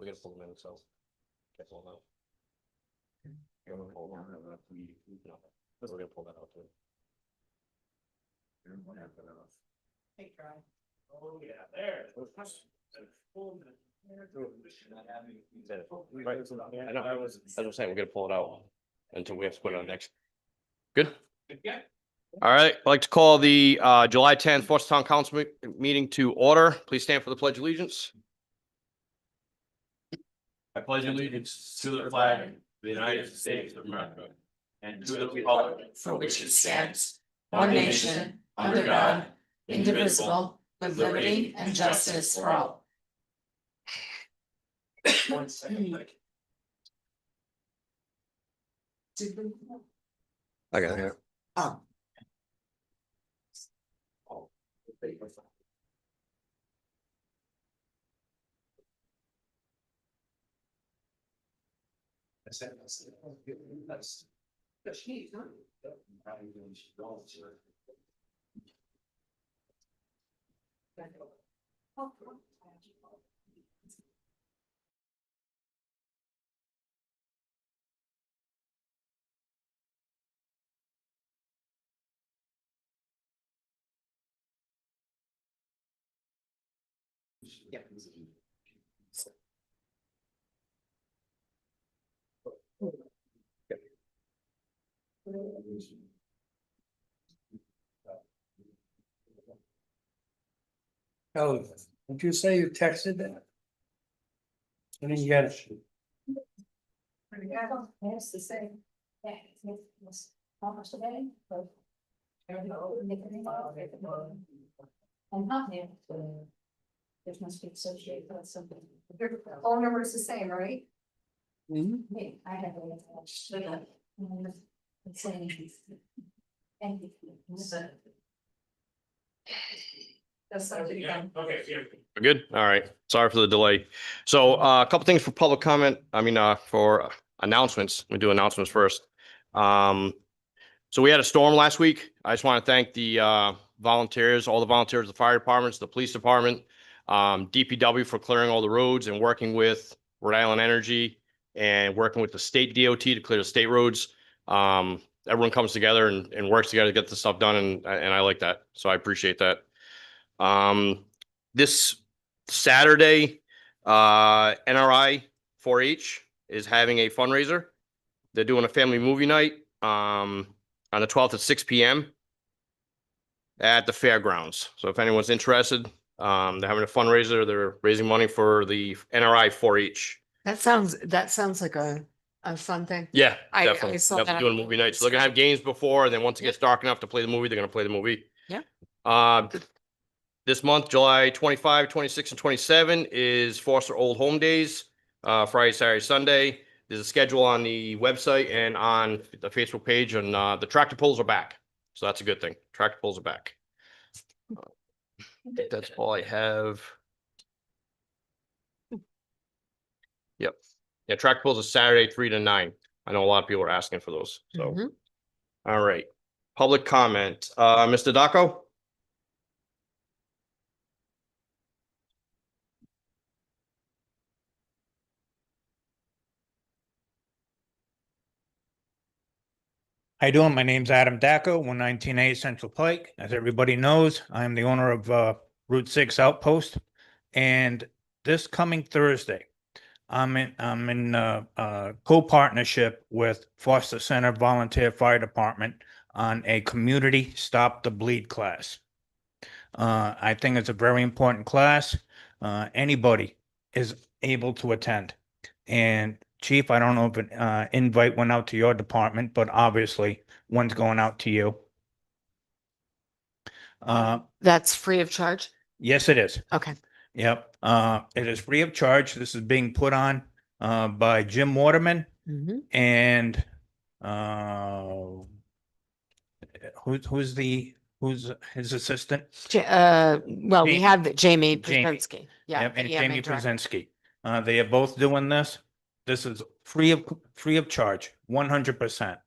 we gotta pull them in, so. Can't pull them out. We're gonna pull that out too. Hey, try. Oh, yeah, there. Right. I know, as I'm saying, we're gonna pull it out until we have to put it on next. Good? Yeah. All right, I'd like to call the July 10th Forest Town Council meeting to order. Please stand for the pledge of allegiance. I pledge allegiance to the flag of the United States of America and to the republic For which it stands, one nation, under God, indivisible, with liberty and justice for all. One second. I got it here. Oh. Oh, did you say you texted that? I didn't get it. It's the same. Yeah, it's almost a day. And not here. This must be associated with something. Your phone number is the same, right? Me, I have it. It's saying. Thank you. That's something again. Okay, yeah. We're good? All right. Sorry for the delay. So a couple things for public comment. For announcements. We do announcements first. So we had a storm last week. I just want to thank the volunteers, all the volunteers, the fire departments, the police department, DPW for clearing all the roads and working with Rhode Island Energy and working with the state DOT to clear the state roads. Everyone comes together and works together to get this stuff done, and I like that. So I appreciate that. This Saturday, NRI 4-H is having a fundraiser. They're doing a family movie night on the 12th at 6 p.m. at the fairgrounds. So if anyone's interested, they're having a fundraiser. They're raising money for the NRI 4-H. That sounds like a fun thing. Yeah, I definitely. saw Yep, that. doing movie night. So they're gonna have games before, and then once it gets dark enough to play the movie, they're gonna play the movie. Yeah. This month, July 25, 26, and 27 is Foster Old Home Days, Friday, Saturday, Sunday. There's a schedule on the website and on the Facebook page, and the tractor pulls are back. So that's a good thing. Tractor pulls are back. I think that's all I have. Yep. Yeah, tractor pulls are Saturday, 3 to 9. I know a lot of people are asking for those. So, Mhm. all right. Public comment. Mr. Daco? How you doing? My name's Adam Dacko, 119A Central Pike. As everybody knows, I'm the owner of Route 6 Outpost. And this coming Thursday, I'm in co-partnership with Foster Center Volunteer Fire Department on a community Stop the Bleed class. I think it's a very important class. Anybody is able to attend. And Chief, I don't know if an invite went out to your department, but obviously one's going out to you. That's free of charge. Yes, it is. Okay. Yep. It is free of charge. This is being put on by Jim Waterman Mhm. and who's his assistant? Well, we Jamie. have Jamie Jamie. Brzezinski. Yeah. Yep, and the EMA Jamie director. Brzezinski. They are both doing this. This is free of charge, 100%.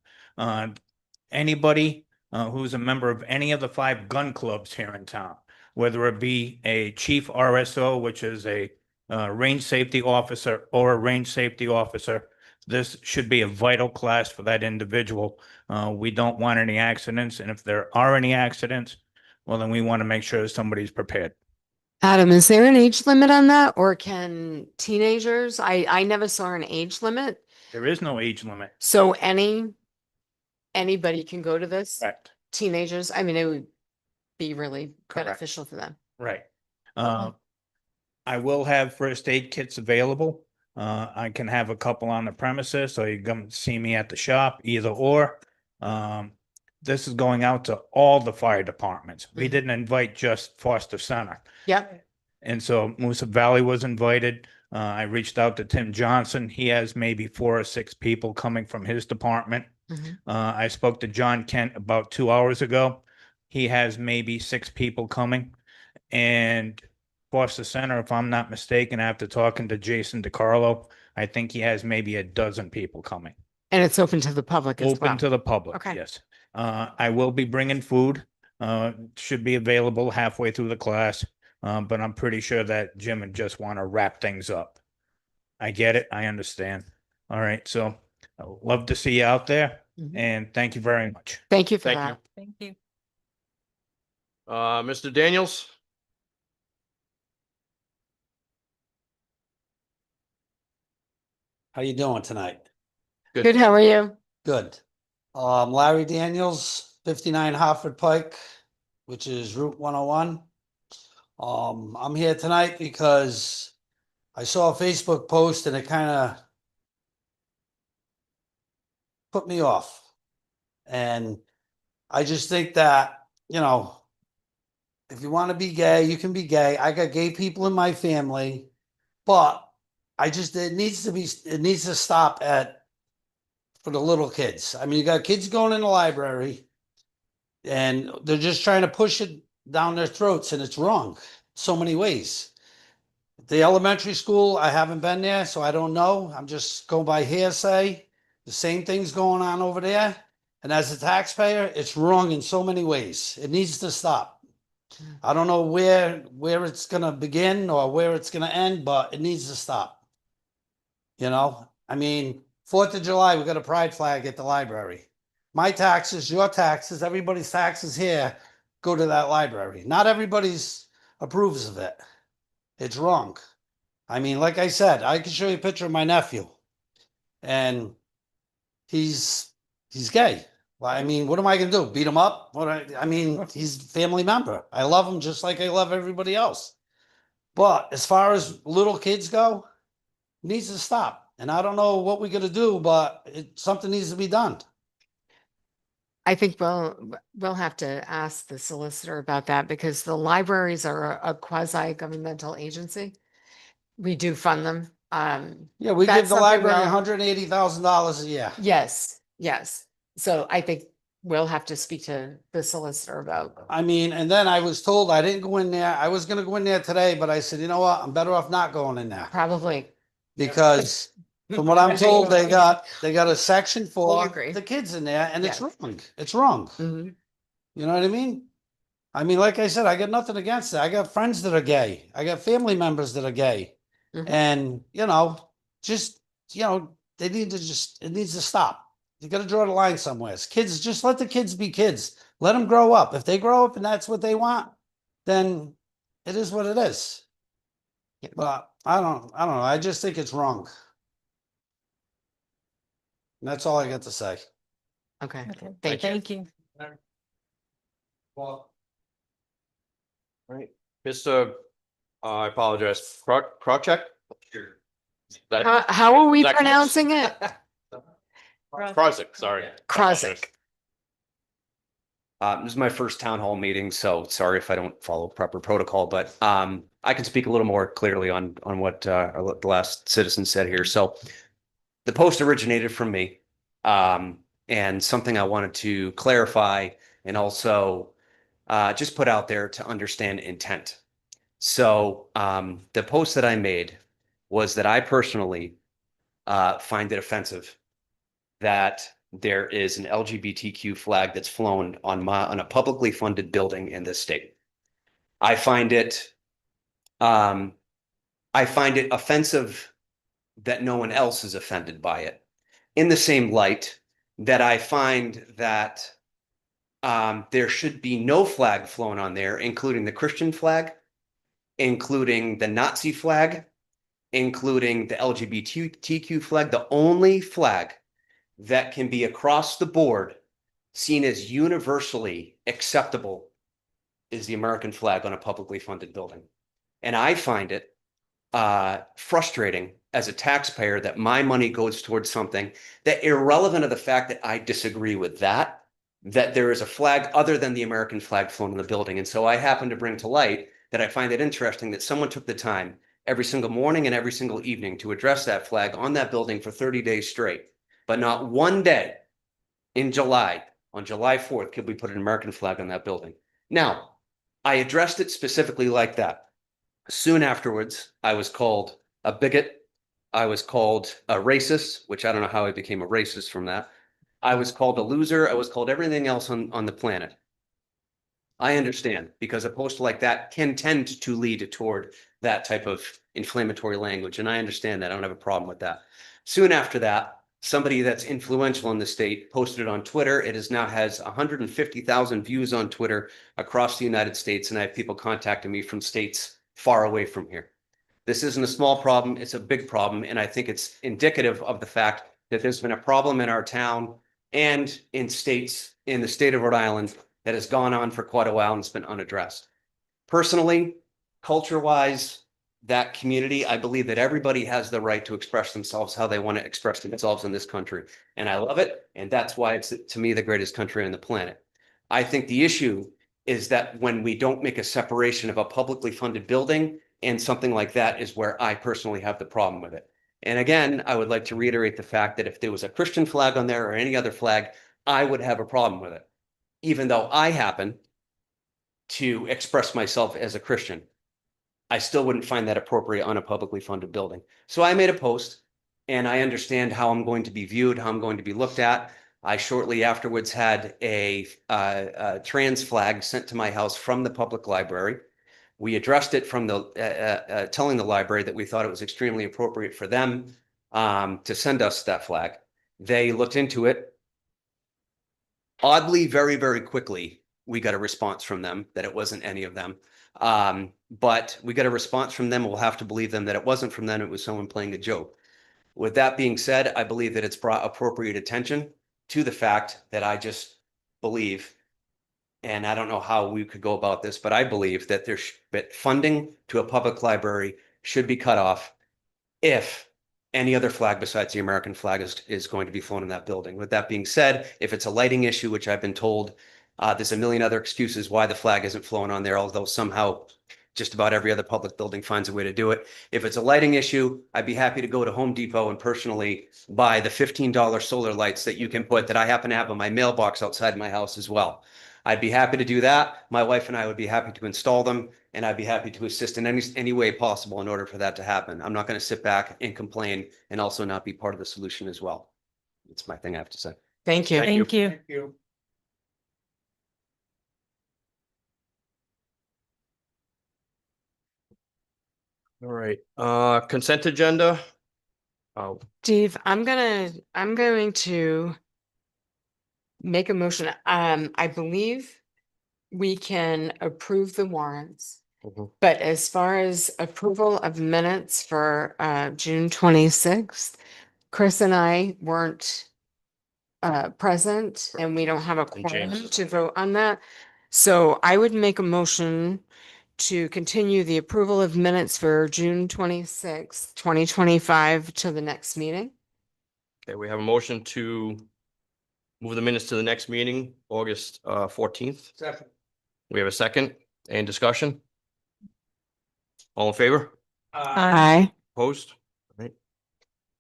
Anybody who's a member of any of the 5 gun clubs here in town, whether it be a chief RSO, which is a range safety officer or a range safety officer. This should be a vital class for that individual. We don't want any accidents, and if there are any accidents, well, then we want to make sure that somebody's prepared. Adam, is there an age limit on that or can teenagers? I never saw an age limit. There is no age limit. So anybody can go to this? Correct. Teenagers, I mean, it would be really Correct. beneficial for them. Right. I will have first aid kits available. I can have a couple on the premises, so you come see me at the shop, either or. This is going out to all the fire departments. We Mhm. didn't invite just Foster Center. Yep. And so Moosup Valley was invited. I reached out to Tim Johnson. He has maybe 4 or 6 people coming from his department. Mhm. I spoke to John Kent about 2 hours ago. He has maybe 6 people coming. And Foster Center, if I'm not mistaken, after talking to Jason DiCarlo, I think he has maybe a dozen people coming. And it's open to the public as well. Open to the public, Okay. yes. I will be bringing food. Should be available halfway through the class. But I'm pretty sure that Jim would just want to wrap things up. I get it. I understand. All right. So I'd love to see you out there, Mhm. and thank you very much. Thank you for Thank you. that. Thank you. Mr. Daniels? How you doing tonight? Good, how are you? Good. Larry Daniels, 59 Hartford Pike, which is Route 101. I'm here tonight because I saw a Facebook post and it kind of put me off. And I just think that, you know, if you want to be gay, you can be gay. I got gay people in my family, but it needs to stop for the little kids. I mean, you got kids going in the library and they're just trying to push it down their throats, and it's wrong so many ways. The elementary school, I haven't been there, so I don't know. I'm just going by hearsay. The same thing's going on over there. And as a taxpayer, it's wrong in so many ways. It needs to stop. I don't know where it's going to begin or where it's going to end, but it needs to stop. You know, I mean, 4th of July, we got a pride flag at the library. My taxes, your taxes, everybody's taxes here go to that library. Not everybody's approves of it. It's wrong. I mean, like I said, I can show you a picture of my nephew, and he's gay. Well, I mean, what am I gonna do? Beat him up? I mean, he's a family member. I love him just like I love everybody else. But as far as little kids go, it needs to stop. And I don't know what we're gonna do, but something needs to be done. I think we'll have to ask the solicitor about that because the libraries are a quasi-governmental agency. We do fund them. Yeah, we That's give the something library we'll- $180,000 a year. Yes, yes. So I think we'll have to speak to the solicitor about. I mean, and then I was told I didn't go in there. I was gonna go in there today, but I said, you know what? I'm better off not going in there. Probably. Because from what I'm told, they got a section for We'll agree. the kids in there, and it's Yes. wrong. It's wrong. Mhm. You know what I mean? I mean, like I said, I got nothing against it. I got friends that are gay. I got family members that are gay. Mhm. And, you know, it needs to stop. You got to draw the line somewhere. Kids, just let the kids be kids. Let them grow up. If they grow up and that's what they want, then it is what it is. Yep. But I don't know. I just think it's wrong. And that's all I got to say. Okay, Okay. thank you. Thank you. Well. Right, Mr. I apologize, Croccheck? Sure. How are we that close? pronouncing it? Krozik, sorry. Krozik. This is my first town hall meeting, so sorry if I don't follow proper protocol, but I can speak a little more clearly on what the last citizen said here. So the post originated from me, and something I wanted to clarify and also just put out there to understand intent. So the post that I made was that I personally find it offensive that there is an LGBTQ flag that's flown on a publicly funded building in this state. I find it, I I find it offensive that no one else is offended by it. In the same light that I find that there should be no flag flown on there, including the Christian flag, including the Nazi flag, including the LGBTQ flag. The only flag that can be across the board seen as universally acceptable is the American flag on a publicly funded building. And I find it frustrating as a taxpayer that my money goes towards something that, irrelevant of the fact that I disagree with that there is a flag other than the American flag flown in the building. And so I happen to bring to light that I find it interesting that someone took the time every single morning and every single evening to address that flag on that building for 30 days straight. But not one day in July, on July 4th, could we put an American flag on that building. Now, I addressed it specifically like that. Soon afterwards, I was called a bigot. I was called a racist, which I don't know how I became a racist from that. I was called a loser. I was called everything else on the planet. I understand, because a post like that can tend to lead toward that type of inflammatory language. And I understand that. I don't have a problem with that. Soon after that, somebody that's influential in the state posted it on Twitter. It is now has 150,000 views on Twitter across the United States. And I have people contacting me from states far away from here. This isn't a small problem. It's a big problem. And I think it's indicative of the fact that there's been a problem in our town and in states in the state of Rhode Island that has gone on for quite a while and it's been unaddressed. Personally, culture-wise, that community, I believe that everybody has the right to express themselves how they want to express themselves in this country. And I love it. And that's why it's, to me, the greatest country on the planet. I think the issue is that when we don't make a separation of a publicly funded building and something like that is where I personally have the problem with it. And again, I would like to reiterate the fact that if there was a Christian flag on there or any other flag, I would have a problem with it, even though I happen to express myself as a Christian. I still wouldn't find that appropriate on a publicly funded building. So I made a post, and I understand how I'm going to be viewed, how I'm going to be looked at. I shortly afterwards had a trans flag sent to my house from the public library. We addressed it from the telling the library that we thought it was extremely appropriate for them to send us that flag. They looked into it. Oddly, very, very quickly, we got a response from them that it wasn't any of them. But we got a response from them. We'll have to believe them that it wasn't from them. It was someone playing a joke. With that being said, I believe that it's brought appropriate attention to the fact that I just believe, and I don't know how we could go about this, but I believe that that funding to a public library should be cut off if any other flag besides the American flag is going to be flown in that building. With that being said, if it's a lighting issue, which I've been told, there's a million other excuses why the flag isn't flown on there, although somehow just about every other public building finds a way to do it. If it's a lighting issue, I'd be happy to go to Home Depot and personally buy the $15 solar lights that you can put that I happen to have on my mailbox outside my house as well. I'd be happy to do that. My wife and I would be happy to install them, and I'd be happy to assist in any way possible in order for that to happen. I'm not going to sit back and complain and also not be part of the solution as well. It's my thing I have to say. Thank you. Thank you. Thank you. All right, consent agenda. Oh, Steve, I'm going to make a motion. I believe we can approve the warrants. mhm. But as far as approval of minutes for June 26th, Chris and I weren't present and we don't have a And James quorum is to not. vote on that. So I would make a motion to continue the approval of minutes for June 26th, 2025 to the next meeting. Okay, we have a motion to move the minutes to the next meeting, August 14th. Second. We have a second. Any discussion? All in favor? Aye. Opposed? Right.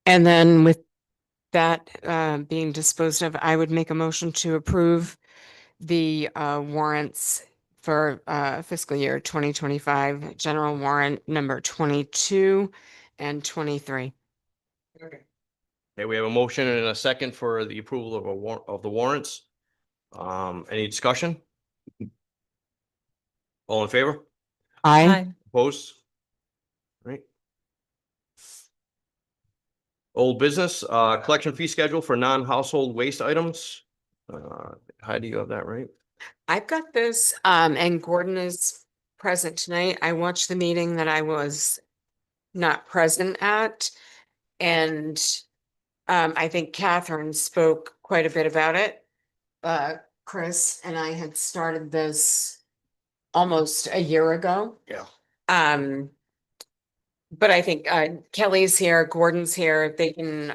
And then with that being disposed of, I would make a motion to approve the warrants for fiscal year 2025, general warrant number 22 and 23. Okay, we have a motion and a second for the approval of the warrants. Any discussion? All in favor? Aye. Opposed? Right. Old business, collection fee schedule for non-household waste items. Heidi, you have that, right? I've got this, and Gordon is present tonight. I watched the meeting that I was not present at. And I think Catherine spoke quite a bit about it. Chris and I had started this almost a year ago. Yeah. But I think Kelly's here, Gordon's here. They can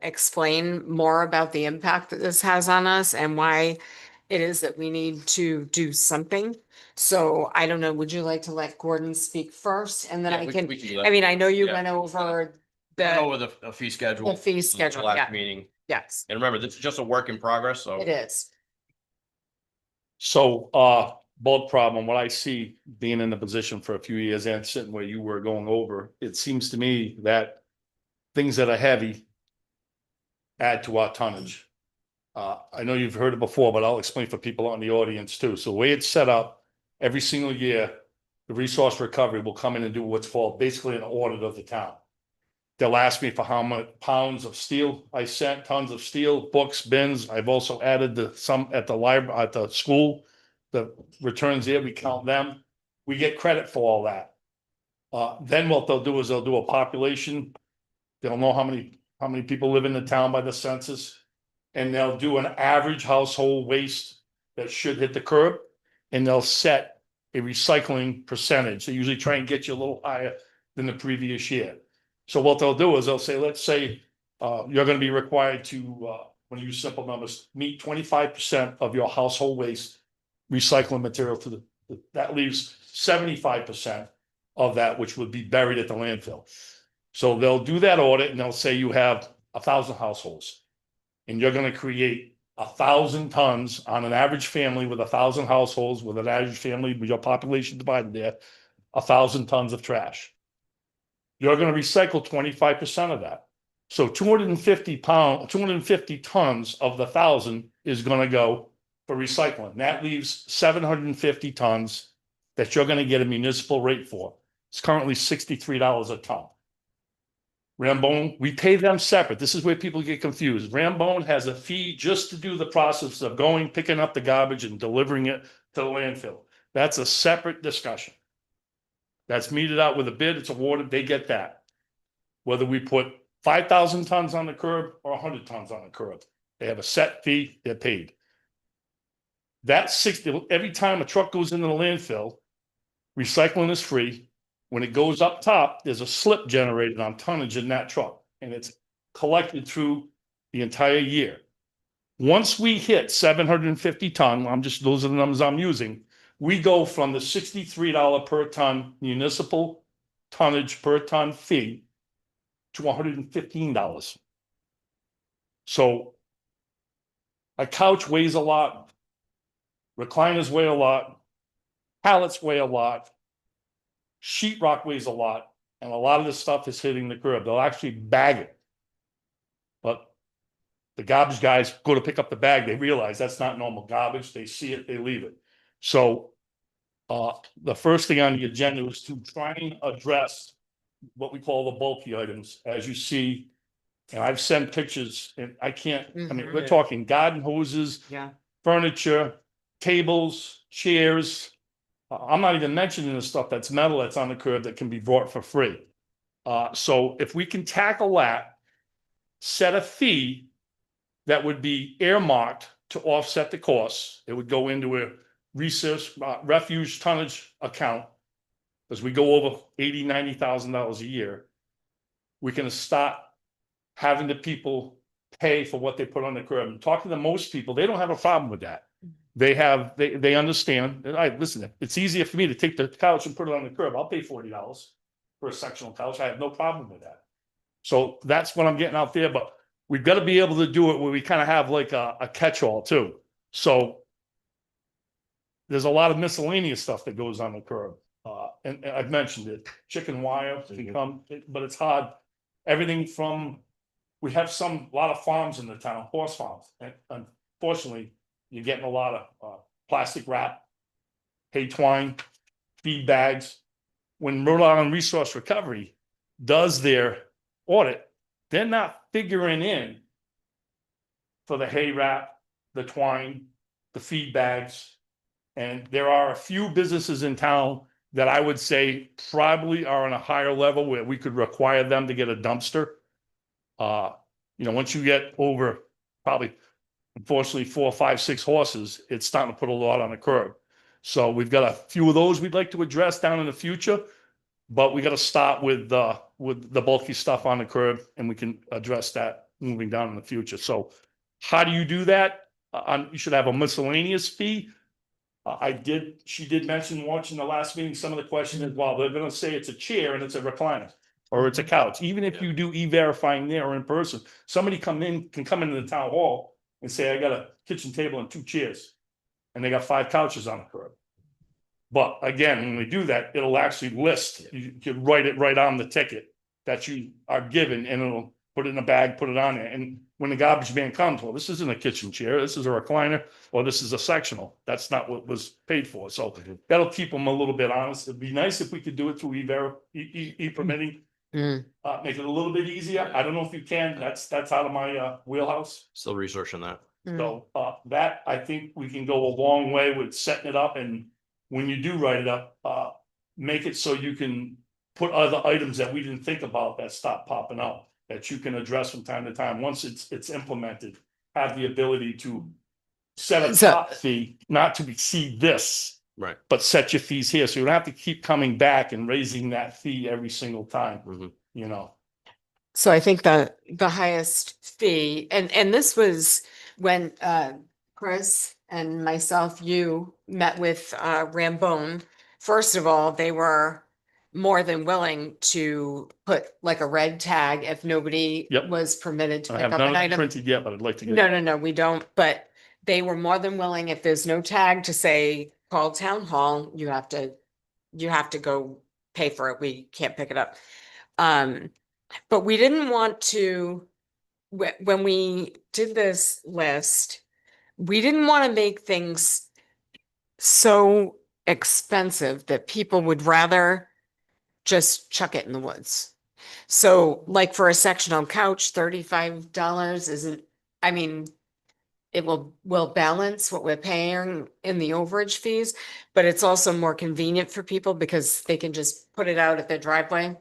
explain more about the impact that this has on us and why it is that we need to do something. So I don't know, would you like to let Gordon speak first and then Yeah, I we can, we do that. I mean, I know you Yeah. went over Went the, over the fee schedule. the fee the schedule, last yeah, Meeting. yes, And remember, this is just a work in progress, so. it is. So, bulk problem, what I see being in the position for a few years and sitting where you were going over, it seems to me that things that are heavy add to our tonnage. I know you've heard it before, but I'll explain for people in the audience too. So the way it's set up, every single year, the resource recovery will come in and do what's called basically an audit of the town. They'll ask me for how much pounds of steel I sent, tons of steel, books, bins. I've also added some at the library, at the school. The returns there, we count them. We get credit for all that. Then what they'll do is they'll do a population. They'll know how many people live in the town by the census. And they'll do an average household waste that should hit the curb. And they'll set a recycling percentage. They usually try and get you a little higher than the previous year. So what they'll do is they'll say, let's say, you're gonna be required to, when you use simple numbers, meet 25% of your household waste recycling material to that leaves 75% of that, which would be buried at the landfill. So they'll do that audit and they'll say you have 1,000 households. And you're gonna create 1,000 tons on an average family with 1,000 households, with an average family, with your population divided there, 1,000 tons of trash. You're gonna recycle 25% of that. So 250 tons of the 1,000 is gonna go for recycling. That leaves 750 tons that you're gonna get a municipal rate for. It's currently $63 a ton. Rambone, we pay them separate. This is where people get confused. Rambone has a fee just to do the process of going, picking up the garbage and delivering it to the landfill. That's a separate discussion. That's meted out with a bid, it's awarded, they get that. Whether we put 5,000 tons on the curb or 100 tons on the curb, they have a set fee, they're paid. That's 60, every time a truck goes into the landfill, recycling is free. When it goes up top, there's a slip generated on tonnage in that truck, and it's collected through the entire year. Once we hit 750 ton, those are the numbers I'm using, we go from the $63 per ton municipal tonnage per ton fee to $115. So a couch weighs a lot, recliners weigh a lot, pallets weigh a lot, sheetrock weighs a lot, and a lot of this stuff is hitting the curb. They'll actually bag it. But the garbage guys go to pick up the bag, they realize that's not normal garbage. They see it, they leave it. So the first thing on the agenda is to try and address what we call the bulky items, as you see. And I've sent pictures, and I can't, I mean, we're talking garden hoses, Yeah. furniture, tables, chairs. I'm not even mentioning the stuff that's metal that's on the curb that can be brought for free. So if we can tackle that, set a fee that would be earmarked to offset the costs, it would go into a refuge tonnage account. As we go over $80,000-$90,000 a year, we can start having the people pay for what they put on the curb. And talking to most people, they don't have a problem with that. They understand. Listen, it's easier for me to take the couch and put it on the curb. I'll pay $40 for a sectional couch. I have no problem with that. So that's what I'm getting out there, but we've got to be able to do it where we kind of have like a catch-all too. So there's a lot of miscellaneous stuff that goes on the curb. And I've mentioned it, chicken wire can come, but it's hard. Everything from, we have a lot of farms in the town, horse farms, and unfortunately, you're getting a lot of plastic wrap, hay twine, feed bags. When Rhode Island Resource Recovery does their audit, they're not figuring in for the hay wrap, the twine, the feed bags. And there are a few businesses in town that I would say probably are on a higher level where we could require them to get a dumpster. Once you get over probably, unfortunately, 4, 5, 6 horses, it's starting to put a lot on the curb. So we've got a few of those we'd like to address down in the future, but we got to start with the bulky stuff on the curb, and we can address that moving down in the future. So how do you do that? You should have a miscellaneous fee. She did mention watching the last meeting, some of the questions as well. They're gonna say it's a chair and it's a recliner, or it's a couch. Even if you do e-verifying there or in person, somebody can come into the town hall and say, I got a kitchen table and 2 chairs. And they got 5 couches on the curb. But again, when we do that, it'll actually list, you can write it right on the ticket that you are given, and it'll put it in a bag, put it on there. And when the garbage man comes, well, this isn't a kitchen chair, this is a recliner, or this is a sectional. That's not what was paid for. So that'll keep them a little bit honest. It'd be nice if we could do it through e-permitting, Mm. make it a little bit easier. I don't know if you can, that's out of my wheelhouse. Still researching that. So that, I think we can go a long way with setting it up, and when you do write it up, make it so you can put other items that we didn't think about that stop popping up, that you can address from time to time. Once it's implemented, have the ability to set a So- top fee, not to exceed this, Right. but set your fees here. So you don't have to keep coming back and raising that fee every single time, Mhm. you know? So I think the highest fee, and this was when Chris and myself, you met with Rambone. First of all, they were more than willing to put like a red tag if nobody Yep. was permitted to I pick have up none an of it item. printed yet, but I'd like to get. No, we don't, but they were more than willing, if there's no tag, to say, call town hall, you have to go pay for it, we can't pick it up. But we didn't want to, when we did this list, we didn't want to make things so expensive that people would rather just chuck it in the woods. So like for a sectional couch, $35 isn't, I mean, it will balance what we're paying in the overage fees, but it's also more convenient for people because they can just put it out at their driveway.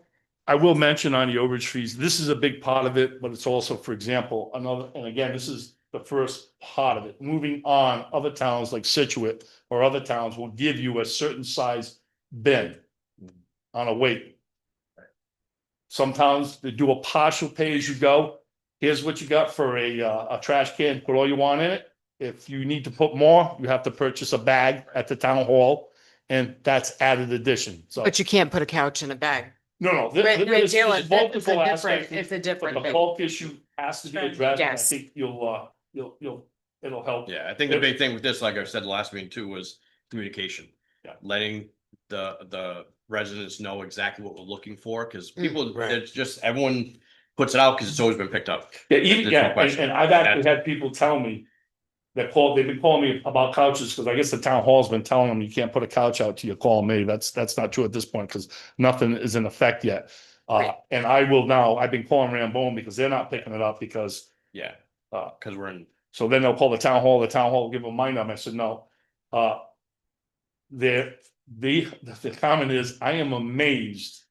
I will mention on the overage fees, this is a big part of it, but it's also, for example, and again, this is the first part of it. Moving on, other towns like Situate or other towns will give you a certain size bin on a weight. Some towns, they do a partial pay as you go. Here's what you got for a trash can, put all you want in it. If you need to put more, you have to purchase a bag at the town hall, and that's added addition, so. But you can't put a couch in a bag. No, Right, right, there's Dale, it's a multiple different, aspects, it's a but different the thing. bulk issue has to be addressed, and I Yes. think it'll help. Yeah, I think the big thing with this, like I said, the last meeting too, was communication. Yeah. Letting the residents know exactly what we're looking for, because Mm. people, Right. it's just, everyone puts it out because it's always been picked up. Yeah, There's no and question. I've actually had people tell me they've been calling me about couches, because I guess the town hall's been telling them you can't put a couch out till you call me. That's not true at this point, because nothing is in effect yet. Right. And I will now, I've been calling Rambone because they're not picking it up, because, Yeah, uh, because we're in, so then they'll call the town hall will give them my number. I said, no. The comment is, I am amazed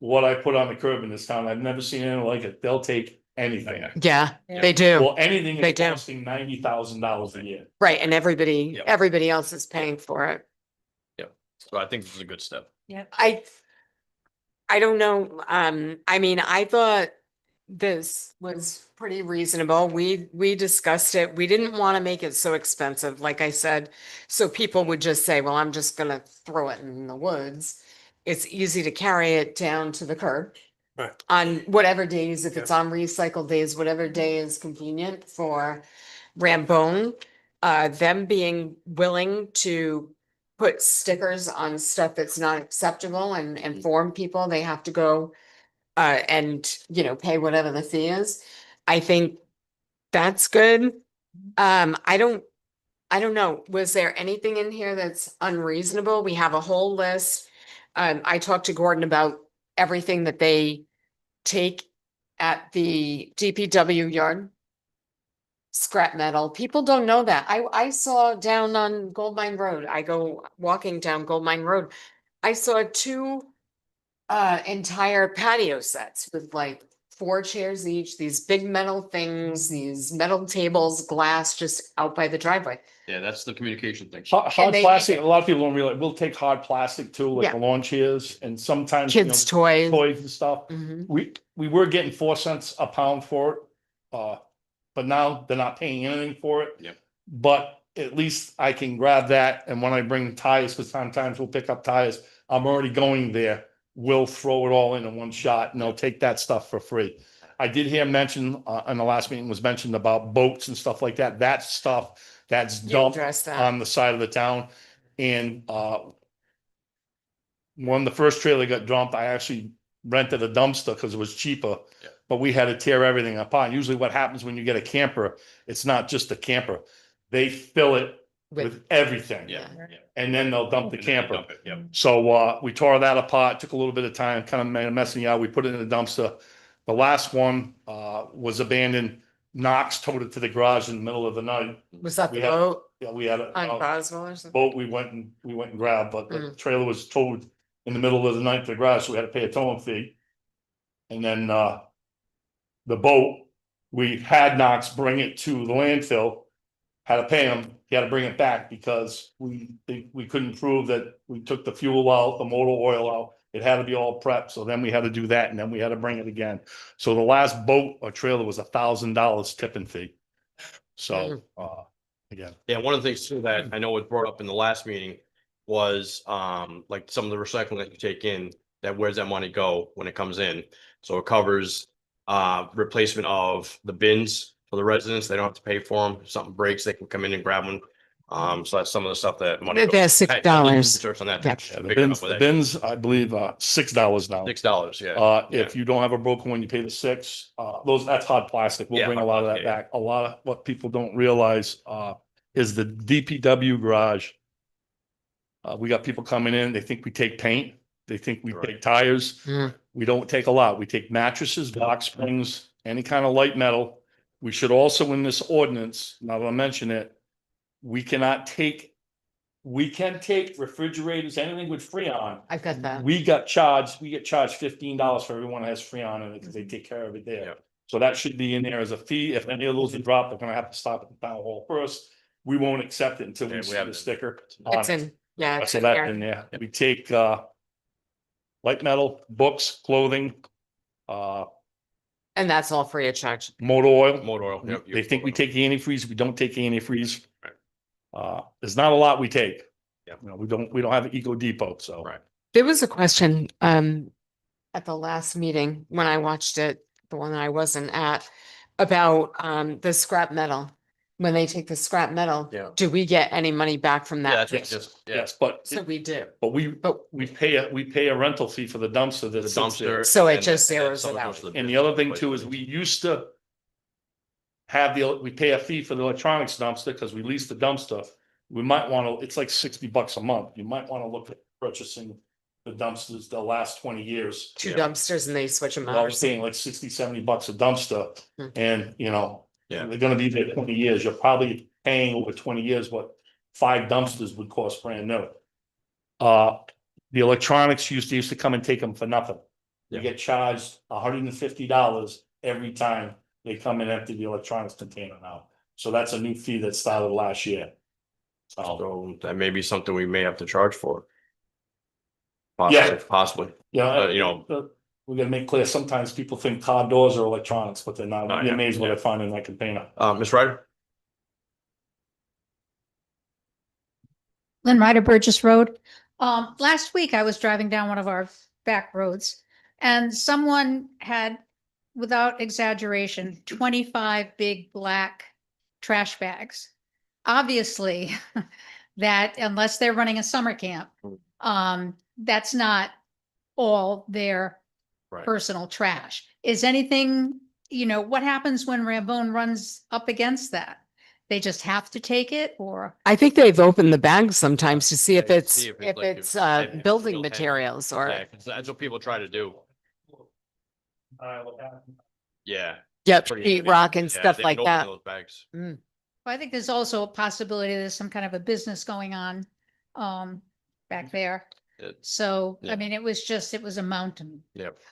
what I put on the curb in this town. I've never seen anything like it. They'll take anything. Yeah, Yeah. they do. Well, anything They is do. costing $90,000 a year. Right, and everybody Yep. else is paying for it. so I think this is a good step. I don't know, I mean, I thought this was pretty reasonable. We discussed it. We didn't want to make it so expensive, like I said, so people would just say, well, I'm just gonna throw it in the woods. It's easy to carry it down to the curb. Right. On whatever days, if it's on recycle days, whatever day is convenient for Rambone. Them being willing to put stickers on stuff that's not acceptable and inform people they have to go and, pay whatever the fee is. I think that's good. I don't know. Was there anything in here that's unreasonable? We have a whole list. I talked to Gordon about everything that they take at the DPW yard. Scrap metal. People don't know that. I saw down on Gold Mine Road. I go walking down Gold Mine Road. I saw two entire patio sets with like 4 chairs each, these big metal things, these metal tables, glass just out by the driveway. Yeah, that's the communication thing. Hard they- plastic, a lot of people don't realize, we'll take hard plastic too, like Yeah. the lawn chairs and sometimes. you know, Kids' toys. Toys and stuff. Mhm. We were getting 4 cents a pound for it. But now they're not paying anything for it. Yep. But at least I can grab that, and when I bring tires, because sometimes we'll pick up tires, I'm already going there. We'll throw it all in one shot and they'll take that stuff for free. I did hear mention, in the last meeting was mentioned about boats and stuff like that. That stuff that's You dumped addressed that. on the side of the town. And when the first trailer got dumped, I actually rented a dumpster because it was cheaper. Yeah. But we had to tear everything apart. Usually what happens when you get a camper, it's not just a camper. They fill it with everything. Yeah. And then they'll dump the And then you camper. dump it, yep. So we tore that apart, took a little bit of time, kind of made a mess in the yard. We put it in the dumpster. The last one was abandoned. Knox towed it to the garage in the middle of the night. Was that We the had- boat Yeah, we had on a Boswell or something? boat we went and grabbed, but the Mm. trailer was towed in the middle of the night to the garage, so we had to pay a towing fee. And then the boat, we had Knox bring it to the landfill, had to pay him, he had to bring it back because we couldn't prove that we took the fuel out, the motor oil out. It had to be all prepped, so then we had to do that, and then we had to bring it again. So the last boat or trailer was $1,000 tipping fee. So, again. Yeah, one of the things too that I know was brought up in the last meeting was like some of the recycling that you take in, that where's that money go when it comes in? So it covers replacement of the bins for the residents. They don't have to pay for them. If something breaks, they can come in and grab them. So that's some of the stuff that money. They're goes- $6. Hey, I did research on that. Yeah. Yeah, the Figure out bins, what the that- bins, I believe, $6 now. $6, yeah. If you don't have a broken one, you pay the 6. That's hard plastic. We'll Yeah, bring a hard lot of that plastic, yeah. back. A lot of what people don't realize, is the DPW garage. We got people coming in, they think we take paint, they think we Right. take tires. Mm. We don't take a lot. We take mattresses, box springs, any kind of light metal. We should also, in this ordinance, now that I mention it, we can take refrigerators, anything with Freon. I've got that. We get charged $15 for everyone that has Freon in it because they take care of it Yeah. there. So that should be in there as a fee. If any of those are dropped, they're gonna have to stop at the town hall first. We won't accept it until Yeah, we we see have the it. sticker. on It's it. in, yeah. It's So in that's there. in there. Yep. We take light metal, books, clothing, And that's all free of charge. motor oil. Motor oil. yep, They think we take antifreeze. We don't take antifreeze. Right. There's not a lot we take. Yep. You know, we don't have an Eco Depot, so. Right. There was a question at the last meeting when I watched it, the one that I wasn't at, about the scrap metal. When they take the scrap metal, Yeah. do we get any money back from Yeah, that? that's what just, yeah, Yes, but, So we do, but but we pay a rental fee for the dumpster that the sits there. dumpster. So it and just then zeroes some it goes out. to the And the business other thing place. too is we used to we pay a fee for the electronics dumpster because we lease the dumpster. We might want to, it's like $60 a month. You might want to look at purchasing the dumpsters the last 20 years. two Yeah. dumpsters and they switch them I out. was paying like $60-70 a dumpster Hmm. and, Yeah. they're gonna be there 20 years. You're probably paying over 20 years what 5 dumpsters would cost brand new. The electronics used to come and take them for nothing. You Yeah. get charged $150 every time they come and empty the electronics container now. So that's a new fee that started last year. So, So that may be something we may have to charge for. Yeah. Possibly, we gotta make clear, sometimes people think car doors are electronics, but they're not. Oh, You're yeah, amazed what yeah. I find in that container. Ms. Ryder? Lynn Ryder, Burgess Road. Last week I was driving down one of our back roads and someone had, without exaggeration, 25 big black trash bags. Obviously, that unless they're running a summer camp, that's not all their Right. personal trash. Is anything, what happens when Rambone runs up against that? They just have to take it or? I think they've opened the bags sometimes to see if Yeah, it's, see if it's if like it's heavy, building real heavy. materials or. Yeah, 'cause that's what people try to do. Yeah. Yep, pretty sheet heavy. rock and Yeah, stuff they like would open that. Those bags. I think there's also a possibility there's some kind of a business going on, back there. It- So, Yeah. I mean, it was a mountain.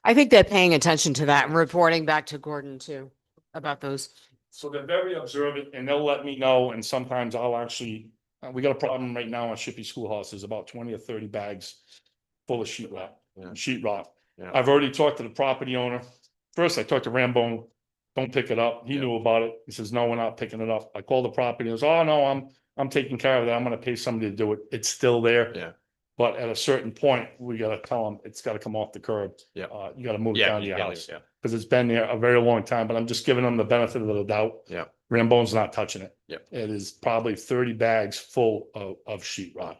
I think they're paying attention to that and reporting back to Gordon too about those. So they're very observant and they'll let me know, and sometimes I'll actually, we got a problem right now on Shippey Schoolhouse, there's about 20 or 30 bags full of sheet rock, Yeah. Yeah. I've already talked to the property owner. First, I talked to Rambone, don't pick it up, he Yeah. knew about it, he says, no, we're not picking it up. I called the property, he goes, oh, no, I'm taking care of that, I'm gonna pay somebody to do it, it's still there. Yeah. But at a certain point, we gotta tell them, it's gotta come off the curb. Yeah. You gotta move it Yeah. down to your yeah, house, Yeah. because it's been there a very long time, but I'm just giving them the benefit of the doubt. Yeah. Rambone's not touching it. Yep. It is probably 30 bags full of sheet rock.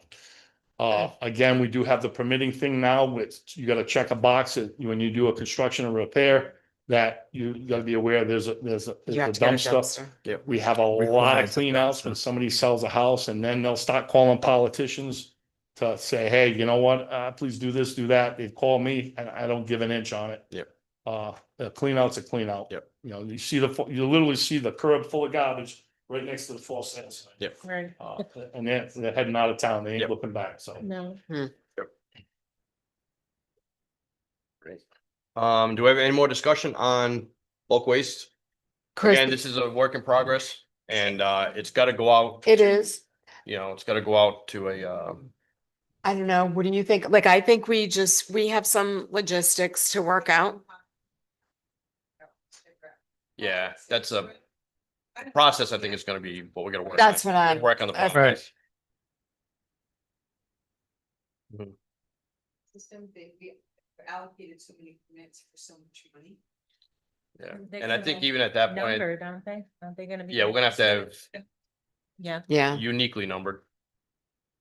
Again, we do have the permitting thing now, which you gotta check a box that when you do a construction or repair, that you gotta be aware there's a You there's have a to get a dumpster. dumpster. We have a lot of clean outs when somebody sells a house and then they'll start calling politicians to say, hey, you know what, please do this, do that. They call me and I don't give an inch on it. Yep. A clean out's a clean out. Yep. You know, you literally see the curb full of garbage right next to the false sales. Yep. Right. And they're heading out of town. They ain't Yep. looking back, so. No. Do we have any more discussion on bulk waste? Chris, Again, this is a work in progress and it's gotta go out. it is. You know, it's gotta go out to I don't know. What do you think? Like, I think we have some logistics to work out. yeah, that's a process. I think is gonna be what we're gonna work. That's on. what I'm. Work on the that's- process. System, we allocated so many permits for so much money. Yeah, They're and I gonna think even at that point, Numbered, aren't they? Aren't they gonna be? yeah, we're gonna have to have Yeah, Yeah. uniquely numbered.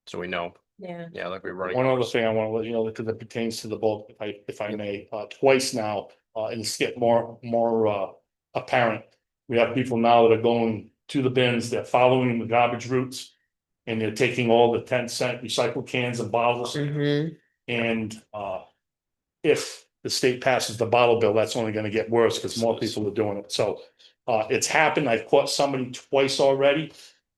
So we know, yeah. yeah, like we're running. One other thing I want to let you know, because it pertains to the bulk, if I may, twice now, and it's getting more apparent. We have people now that are going to the bins, they're following the garbage routes. And they're taking all the 10-cent recycled cans and bottles. Mhm. And if the state passes the bottle bill, that's only gonna get worse because more people are doing it. So it's happened. I've caught somebody twice already.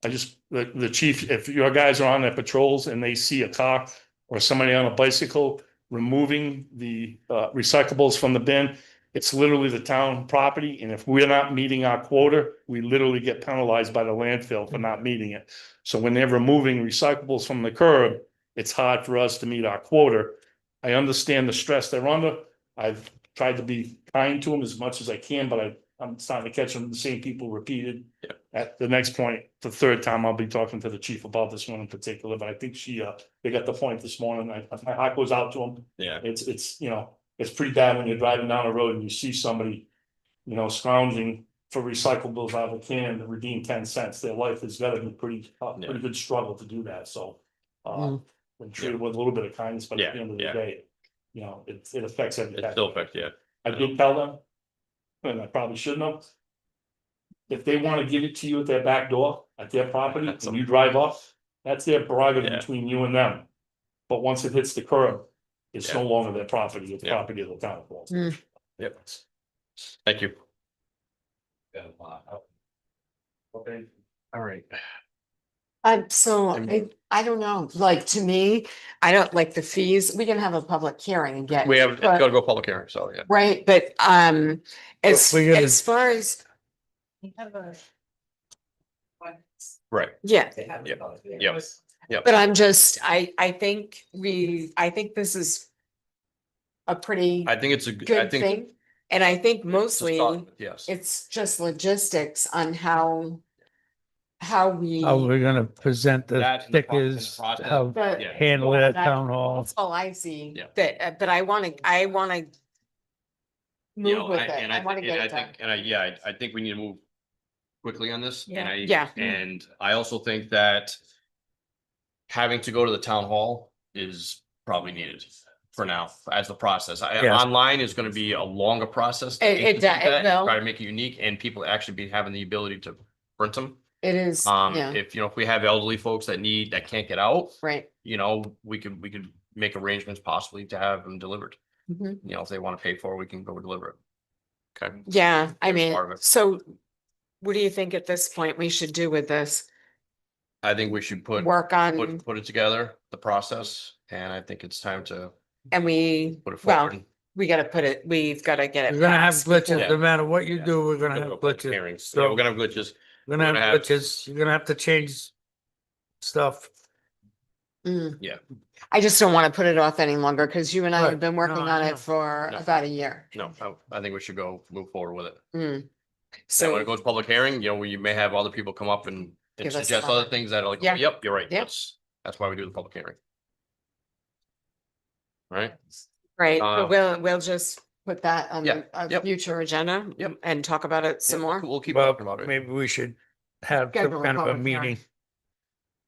The chief, if your guys are on their patrols and they see a car or somebody on a bicycle removing the recyclables from the bin, it's literally the town property. And if we're not meeting our quota, we literally get penalized by the landfill for not meeting it. So when they're removing recyclables from the curb, it's hard for us to meet our quota. I understand the stress they're under. I've tried to be kind to them as much as I can, but I'm starting to catch them, the same people repeated. Yeah. At the next point, the third time, I'll be talking to the chief about this one in particular, but I think they got the point this morning. My heart goes out to them. Yeah, It's, you know, it's pretty bad when you're driving down the road and you see somebody, you know, scrounging for recyclables out of a can to redeem 10 cents. Their life has got to be pretty good struggle to do that, so. Mm. When treated with a little bit of kindness, but at the Yeah, end of the yeah. day, you know, it affects everything. it still affects, yeah. I did tell them, and I probably shouldn't have. If they want to give it to you at their back door, at their property, That's and you drive off, that's their prerogative Yeah. between you and them. But once it hits the curb, it's no Yeah. longer their property, it's Yeah. property of the town. Mm. Yep. Thank you. Okay. All right. So I don't know, like, to me, I don't like the fees. We can have a public hearing and get. We have, but- gotta go public hearing, so, yeah. Right, but, we gotta- as far as, We have a. Right, yeah, yep. but I'm just, I think this is a pretty I think it's I good think. thing. And I think to mostly start with, yes, it's just logistics on how we. How we're gonna present the That and the stickers, process. how But- Yeah. handle it at That- town hall. That's all I see. Yeah. That, but I wanna you move know, with I- it. and I wanna get it done. think, I think we need to move quickly on this, and Yeah. Yeah. and I also think that having to go to the town hall is probably needed for now, as the process. Yeah. Online is gonna be a longer process. to It institute that, will. Try to make it unique and people actually be having the ability to print them. It is, yeah, If, if we have elderly folks that can't get out, right. we could make arrangements possibly to have them delivered. Mhm. If they want to pay for it, we can go deliver it. Okay. Yeah, I That's mean, part of it. so what do you think at this point we should do with this? I think we should Work on, put it together, the process, and I think it's time to and we, put it well, forward. we've got to get it. You're gonna have passed glitches, before- no matter what you Yeah. do, we're We're gonna gonna have go public glitches. hearings. So- Yeah, we're gonna have glitches. We're gonna We're have gonna have- glitches, you're gonna have to change stuff. Mm. Yeah. I just don't want to put it off any longer because you and I have Right. been No, working I on know. it for No. about a year. No, I think we should move forward with it. Mm. So when it So, goes public hearing, you know, we may have other people come up and Give us suggest some- other things that are like, Yeah. yep, you're right. Yeah. That's why we do the public hearing. Right? right, Uh, but we'll just put that on Yeah, a yep. future agenda. Yep. And talk about it some Yeah, more. We'll keep Well, talking about it. maybe we should have Schedule some a kind of a public hearing. meeting.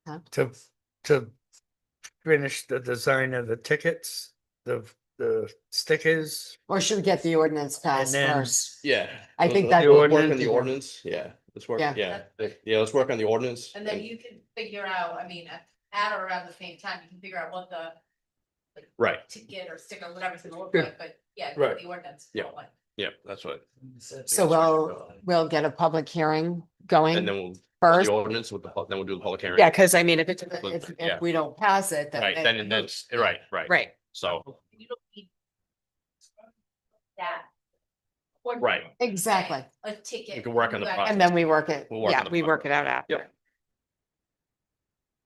Huh? To finish the design of the tickets, the stickers. Or should we get the ordinance passed then- first? Yeah. I think Let's that work would on be the the- ordinance. Yeah, let's work, Yeah. yeah, let's work on the ordinance. And then you can figure out, I mean, at or around the same time, you can figure out what the Right, ticket or sticker, whatever's gonna look Yeah. like, but yeah, Right. the ordinance. Yeah. yeah, that's what. So we'll get a public hearing And going then we'll, first. the ordinance with then we'll do the public hearing. Yeah, because I mean, if Yeah. we don't pass it, then. Right, then that's, right, right. Right, So, You don't need that. right, exactly. A ticket. We can work on the you process. And then we work it, We'll work yeah, on the we work it out after. Yep.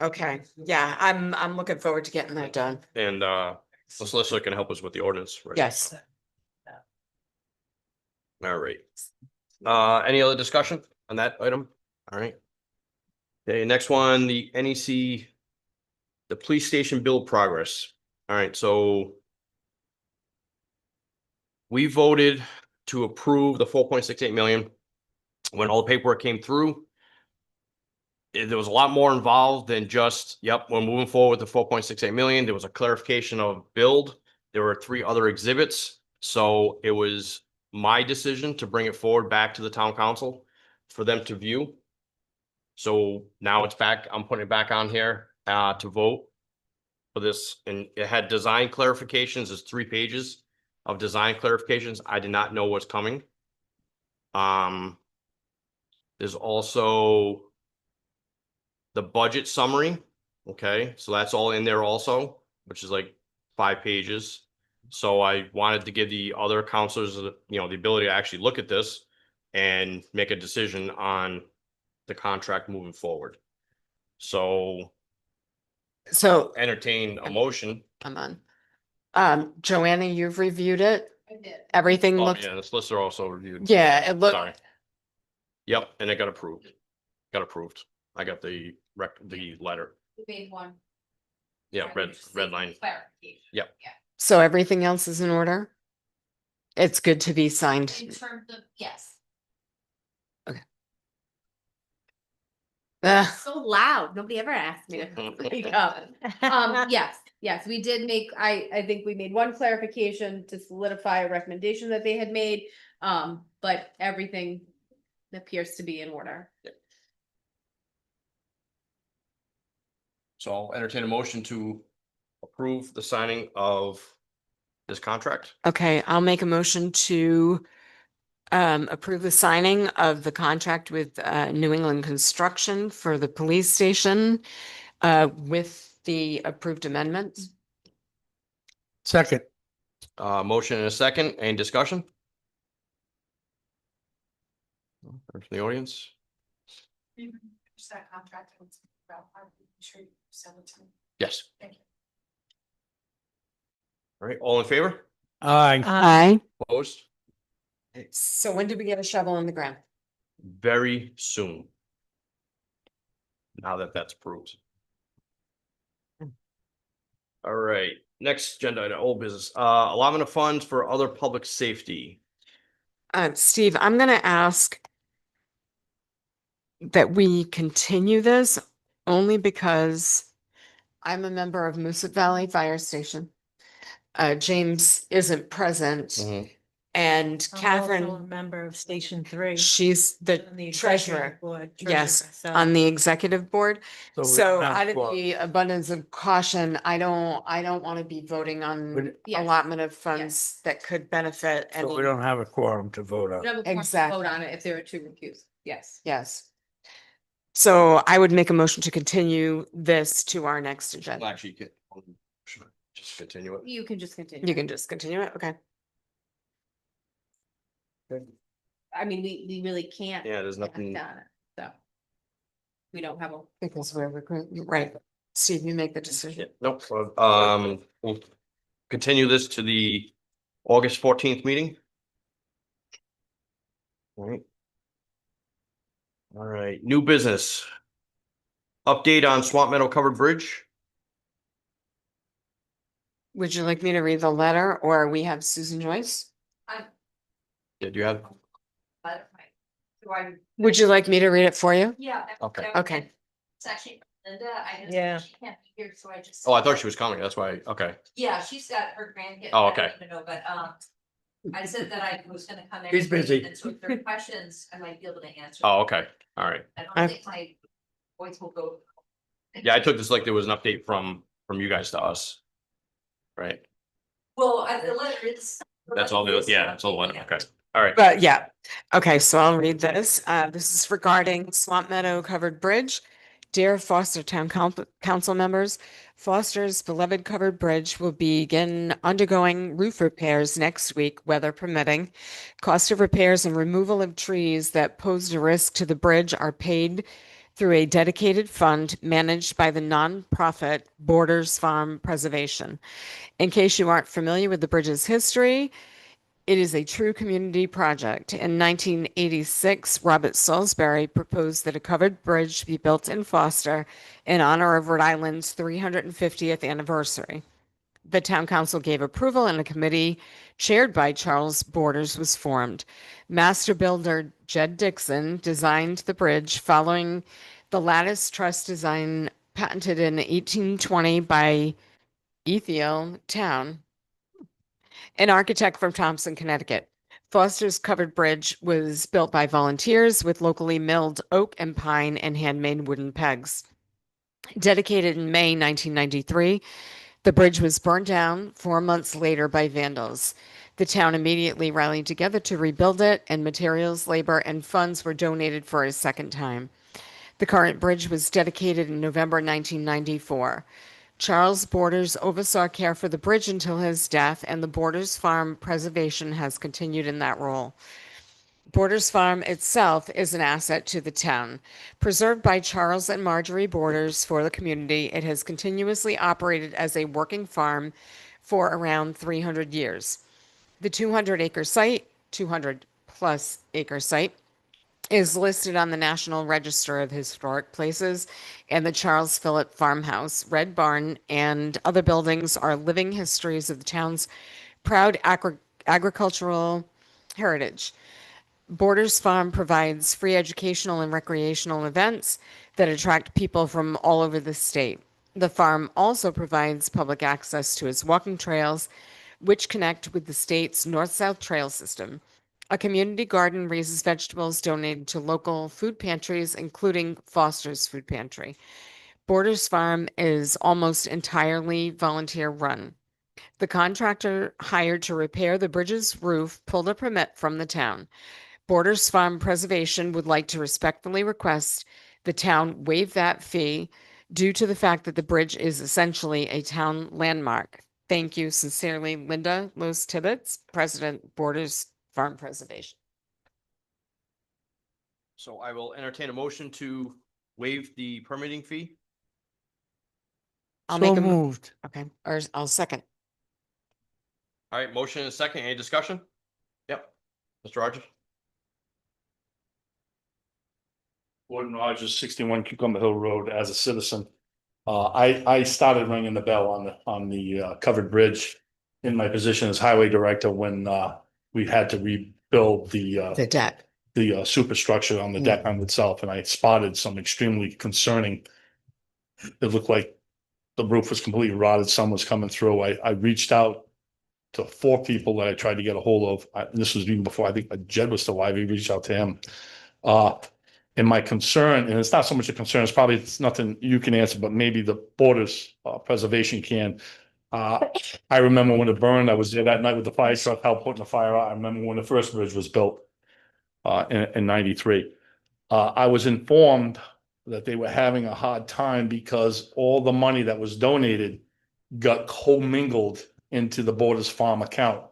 Okay, yeah, I'm looking forward to getting that done. and the solicitor can help us with the ordinance. right? Yes. All right. Any other discussion on that item? All right. Okay, next one, the NEC, the police station build progress. All right, so we voted to approve the 4.68 million. When all the paperwork came through, there was a lot more involved than just, yep, we're moving forward with the 4.68 million. There was a clarification of build. There were 3 other exhibits. So it was my decision to bring it forward back to the town council for them to view. So now it's back, I'm putting it back on here to vote for this, and it had design clarifications. There's 3 pages of design clarifications. I did not know what's coming. There's also the budget summary. Okay, so that's all in there also, which is like 5 pages. So I wanted to give the other counselors, the ability to actually look at this and make a decision on the contract moving forward. So So entertain a motion. I'm on. Joanna, you've reviewed it. I did. Everything Oh, looks, yeah, the solicitor also reviewed. yeah, it looked, Sorry. Yep, and it got approved. Got approved. I got the letter. We made one. Yeah, Right, red just line. clarification. Yep. Yeah, so everything else is in order? It's good to be signed. in terms of, yes, so loud, nobody ever asked me to speak up. Yes, we did make, I think we made one clarification to solidify a recommendation that they had made. But everything appears to be in order. So I'll entertain a motion to approve the signing of this contract. Okay, I'll make a motion to approve the signing of the contract with New England Construction for the police station with the approved amendments. Second. Motion and a second. Any discussion? From the audience? That contract. I'm sure you send it to me. Yes. Thank you. All right, all in favor? Aye. Aye. Opposed? So when did we get a shovel in the ground? Very soon. Now that that's approved. All right, next agenda, item, old business, allotment of funds for other public safety. Steve, I'm gonna ask that we continue this only because I'm a member of Moosup Valley Fire Station. James isn't present. And I'm also a Catherine, member of Station 3. she's on the the executive treasurer. board, Yes, treasurer, so- on the executive board. we So don't have out of quorum. the abundance of caution, I don't want to be voting on We- Yes. allotment of funds that could benefit So we any. don't have a quorum to vote on. Exactly. Vote on it if there are two recused, yes. Yes. So I would make a motion to continue this to our next agenda. Actually, you can just continue it. You can just continue. You can just continue it, okay? I mean, we really can't. Yeah, there's act nothing. on it, so. We don't have a. Because we're recruiting, right? Steve, you make the decision. Nope, we'll continue this to the August 14th meeting. All right, new business. Update on Swamp Meadow Covered Bridge. Would you like me to read the letter or we have Susan Joyce? Did you have? Would you like me to read it for you? Yeah. Okay. Okay. It's actually Linda, Yeah. she can't be here, so I just. Oh, I thought she was coming. That's why. Okay. Yeah, she's got her grandkid. Oh, I okay. don't even know, but, I said that I was gonna come. He's next week, busy. And so if there are questions, I might be able to answer. Oh, okay. All right. I don't think my voice will go. Yeah, I took this like there was an update from you guys to us. Right? Well, the letter is. That's all the, yeah, that's all the one. Okay. All right. But yeah, okay, so I'll read this. This is regarding Swamp Meadow Covered Bridge. Dear Foster Town Council members, Foster's beloved covered bridge will begin undergoing roof repairs next week, weather permitting. Cost of repairs and removal of trees that posed a risk to the bridge are paid through a dedicated fund managed by the nonprofit Borders Farm Preservation. In case you aren't familiar with the bridge's history, it is a true community project. In 1986, Robert Salisbury proposed that a covered bridge be built in Foster in honor of Rhode Island's 350th anniversary. The town council gave approval and a committee chaired by Charles Borders was formed. Master builder Jed Dixon designed the bridge following the lattice truss design patented in 1820 by Ethiel Town, an architect from Thompson, Connecticut. Foster's covered bridge was built by volunteers with locally milled oak and pine and handmade wooden pegs. Dedicated in May 1993, the bridge was burned down 4 months later by vandals. The town immediately rallied together to rebuild it, and materials, labor, and funds were donated for a second time. The current bridge was dedicated in November 1994. Charles Borders oversaw care for the bridge until his death, and the Borders Farm Preservation has continued in that role. Borders Farm itself is an asset to the town. Preserved by Charles and Marjorie Borders for the community, it has continuously operated as a working farm for around 300 years. The 200-acre site, 200-plus acre site, is listed on the National Register of Historic Places, and the Charles Phillip Farmhouse, Red Barn, and other buildings are living histories of the town's proud agricultural heritage. Borders Farm provides free educational and recreational events that attract people from all over the state. The farm also provides public access to its walking trails, which connect with the state's north-south trail system. A community garden raises vegetables donated to local food pantries, including Foster's Food Pantry. Borders Farm is almost entirely volunteer run. The contractor hired to repair the bridge's roof pulled a permit from the town. Borders Farm Preservation would like to respectfully request the town waive that fee due to the fact that the bridge is essentially a town landmark. Thank you sincerely, Linda Lewis Tibbetts, President, Borders Farm Preservation. So I will entertain a motion to waive the permitting fee. I'll So make a moved. Okay, or I'll second. All right, motion and a second. Any discussion? Yep. Mr. Rogers? Gordon Rogers, 61 Cucumber Hill Road, as a citizen. I started ringing the bell on the covered bridge in my position as highway director when we had to rebuild The deck. the superstructure on the deck on itself, and I spotted some extremely concerning. It looked like the roof was completely rotted, sun was coming through. I reached out to 4 people that I tried to get a hold of. This was even before I think Jed was still alive. He reached out to him. And my concern, and it's not so much a concern, it's nothing you can answer, but maybe the Borders Preservation can. I remember when it burned, I was there that night with the fire truck, helped putting the fire out. I remember when the first bridge was built in 93. I was informed that they were having a hard time because all the money that was donated got commingled into the Borders Farm account.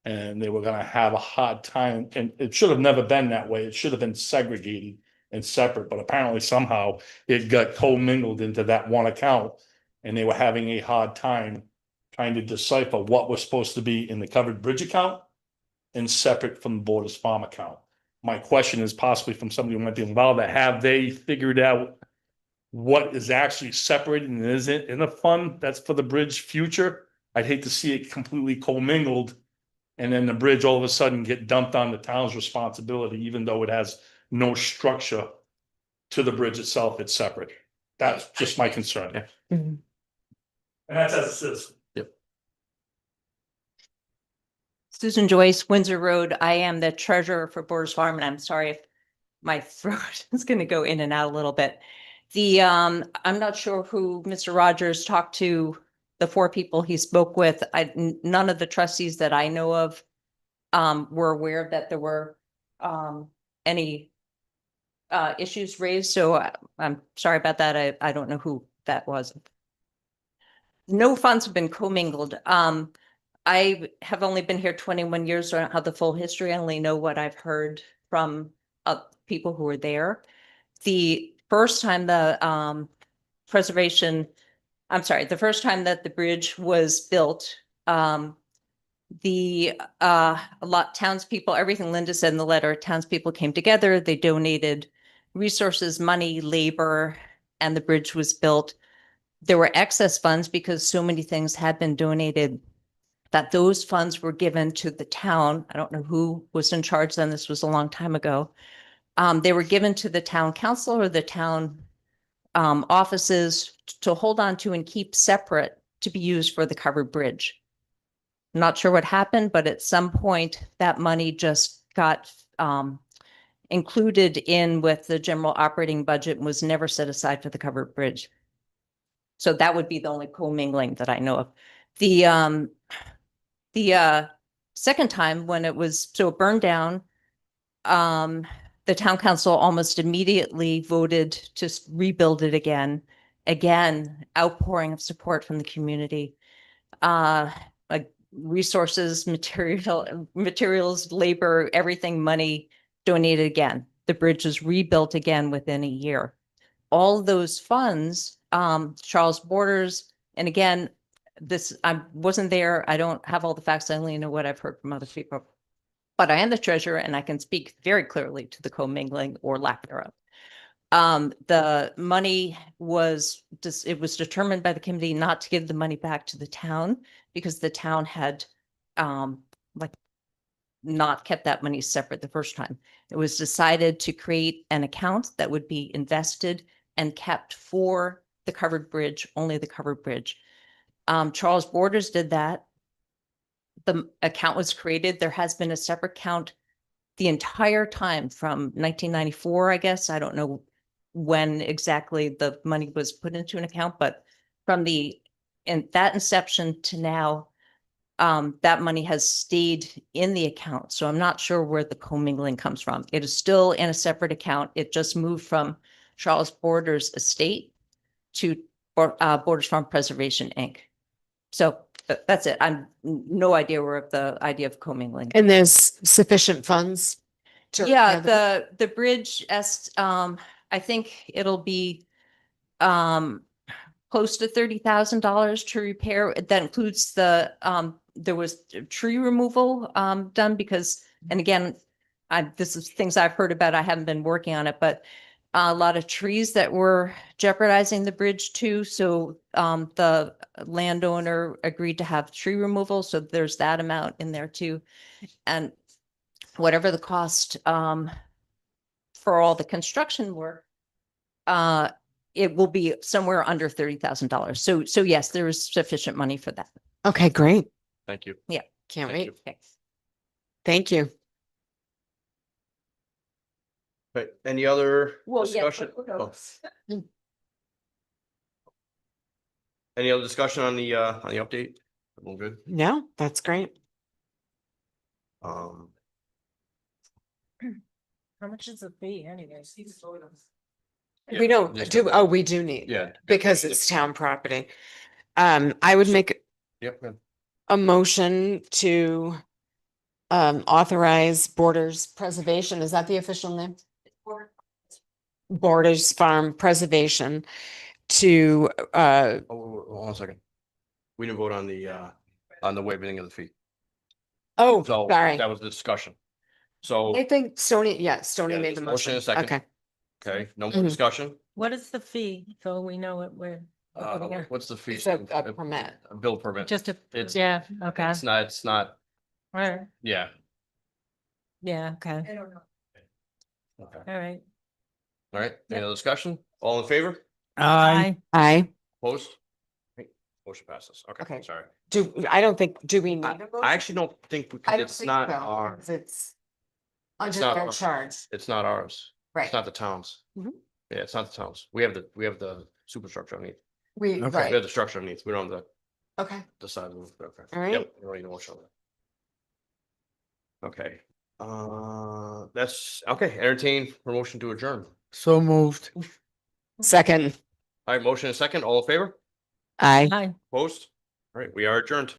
And they were gonna have a hard time, and it should have never been that way. It should have been segregated and separate, but apparently somehow it got commingled into that one account. And they were having a hard time trying to decipher what was supposed to be in the covered bridge account and separate from the Borders Farm account. My question is possibly from somebody who might be involved, that have they figured out what is actually separated and isn't in a fund that's for the bridge future? I'd hate to see it completely commingled and then the bridge all of a sudden get dumped on the town's responsibility, even though it has no structure to the bridge itself. It's separate. That's just my concern. Yeah. Mhm. And that's as a citizen. Susan Joyce, Windsor Road. I am the treasurer for Borders Farm, and I'm sorry if my throat is going to go in and out a little bit. I'm not sure who Mr. Rogers talked to, the 4 people he spoke with. None of the trustees that I know of were aware that there were any issues raised. So I'm sorry about that. I don't know who that was. No funds have been commingled. I have only been here 21 years, so I don't have the full history. I only know what I've heard from people who were there. The first time the the first time that the bridge was built, townspeople, everything Linda said in the letter, townspeople came together, they donated resources, money, labor, and the bridge was built. There were excess funds because so many things had been donated that those funds were given to the town. I don't know who was in charge then. This was a long time ago. They were given to the town council or the town offices to hold on to and keep separate to be used for the covered bridge. I'm not sure what happened, but at some point that money just got included in with the general operating budget and was never set aside for the covered bridge. So that would be the only commingling that I know of. The second time when it burned down, the town council almost immediately voted to rebuild it again, outpouring of support from the community. Like resources, materials, labor, everything, money donated again. The bridge was rebuilt again within a year. All those funds, Charles Borders, and again, I wasn't there. I don't have all the facts. I only know what I've heard from other people. But I am the treasurer and I can speak very clearly to the commingling or lack thereof. The money it was determined by the committee not to give the money back to the town because the town had not kept that money separate the first time. It was decided to create an account that would be invested and kept for the covered bridge, only the covered bridge. Charles Borders did that. The account was created. There has been a separate account the entire time from 1994, I guess. I don't know when exactly the money was put into an account, but from that inception to now, that money has stayed in the account. So I'm not sure where the commingling comes from. It is still in a separate account. It just moved from Charles Borders estate to Borders Farm Preservation, Inc. So that's it. I'm no idea where the idea of commingling. And there's sufficient funds? Yeah, the bridge, I think it'll be close to $30,000 to repair. That includes there was tree removal done because, and again, this is things I've heard about. I haven't been working on it, but a lot of trees that were jeopardizing the bridge too. So the landowner agreed to have tree removal. So there's that amount in there too. And whatever the cost for all the construction work, it will be somewhere under $30,000. So yes, there is sufficient money for that. Okay, great. Thank you. Can't Thank wait. you. Okay. Thank you. But any other Well, yeah, discussion? but- Oh. Any other discussion on the update? All good. No, that's great. Um, How much is the fee anyways? yeah, We don't just do, have- oh, we do need, Yeah. because it's town property. I would make Yep. Yeah. a motion to authorize Borders Preservation. Is that the official name? Borders Farm Preservation to Oh, hold on a second. We didn't vote on the waiving of the fee. oh, So sorry. that was the discussion. So, I think Stony, yeah, Stony Yeah, made the there's a motion motion. and a second. Okay. okay, no more Mhm. discussion. What is the fee? So we know what we're. What's the fee? It's a permit. A bill permit. Just a, It's- yeah, okay, It's not, all right, yeah. yeah, okay, I don't know. Okay. all right. All right, any other discussion? All in favor? Aye. I Opposed? Okay, motion passes. Okay, Okay. sorry. I don't think, do we need a motion? I actually don't think, I because don't it's think not so, our, 'cause it's under not their our- charge. it's not ours. Right. It's not the town's. Mhm. Yeah, it's not the town's. We have the superstructure underneath. We, We have right, the structure underneath. We don't have okay. the side of the roof. Okay. All right. Yep, we don't need a motion on that. Okay, that's, okay, entertain promotion to adjourn. So moved. Second, All right, motion and second, all in favor? I. Aye. Opposed? All right, we are adjourned.